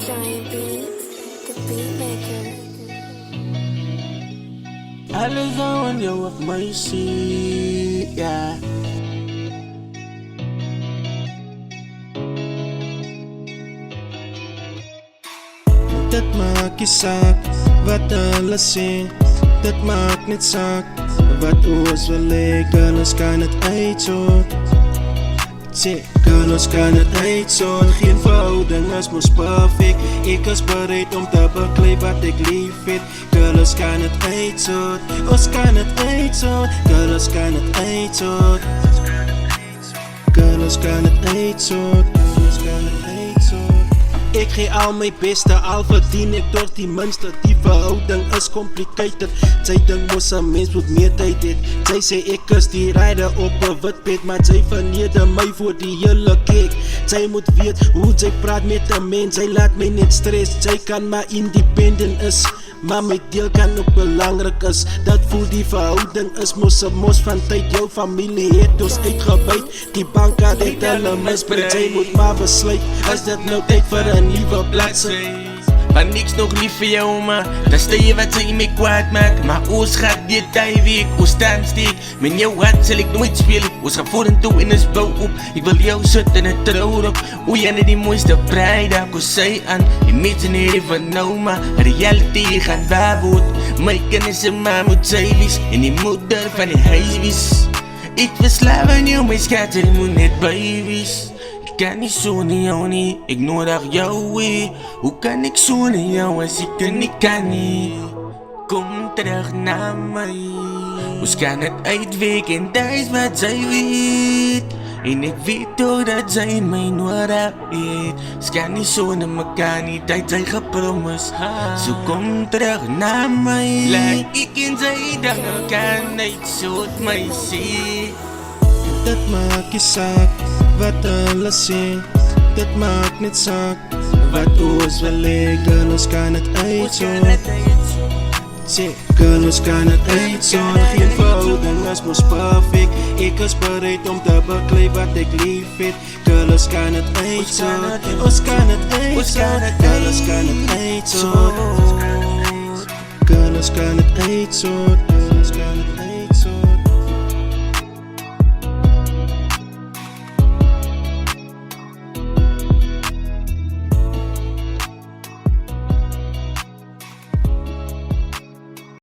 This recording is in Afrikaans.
Giant Beats, the beat maker. Alles aan jou op my sien, ja. Dit maak nie saak wat hulle sê, dit maak net saak wat ons wil hê. Girl, ons kan het uitzoek. Sê, girl, ons kan het uitzoek. Geen verhouding is mos perfect. Ek is bereid om te beklei wat ek lief het. Girl, ons kan het uitzoek. Ons kan het uitzoek. Girl, ons kan het uitzoek. Girl, ons kan het uitzoek. Ons kan het uitzoek. Ek gee al my beste, al verdien ek toch die minste. Die verhouding is complicated. Sy ding mos 'n mens moet meer tyd het. Sy sê ek is die rider op 'n wit bed, maar sy verneder my voor die hele kerk. Sy moet weet hoe sy praat met 'n mens. Sy laat my net stress. Sy kan maar independent is, maar my deel kan ook belangrik is. Dat voel die verhouding is mos 'n mos van tyd. Jou familie het ons uitgebuit. Die bank het hulle misbruik. Sy moet maar besluit, is dit nou tyd vir 'n nuwe bladsy? Maar niks nog lief vir jou, maar dan stel jy wat sy my kwaad maak. Maar ons gaat die die week, ons staan steek. Met jou hart sal ek nooit speel. Ons gaan vorentoe en ons bou op. Ek wil jou sit in 'n trouwrok. O, jy net die mooiste bruid, ek kon sy aan. Die mense nie even nou, maar reality gaan waar word. My kinders en ma moet sy wees, en die moeder van die huis wees. Ek verslaaf aan jou, my skat, jy moet net by wees. Ik kan niet zonder jou niet, ik nodig jou weer. Hoe kan ik zonder jou als ik er niet kan niet? Kom terug naar mij. Ons kan het uitweken en dat is wat zij weet. En ik weet ook dat zij mij nodig heeft. Ze kan niet zonder mekaar niet, dat zij gepromised. Zo kom terug naar mij. Laat ik en zij dan elkaar niet zo mij zien. Dit maak nie saak wat hulle sê, dit maak net saak wat ons wil hê. Girl, ons kan het uitzoek. Sê, girl, ons kan het uitzoek. Geen verhouding is mos perfect. Ek is bereid om te beklei wat ek lief het. Girl, ons kan het uitzoek. Ons kan het uitzoek. Girl, ons kan het uitzoek. Girl, ons kan het uitzoek.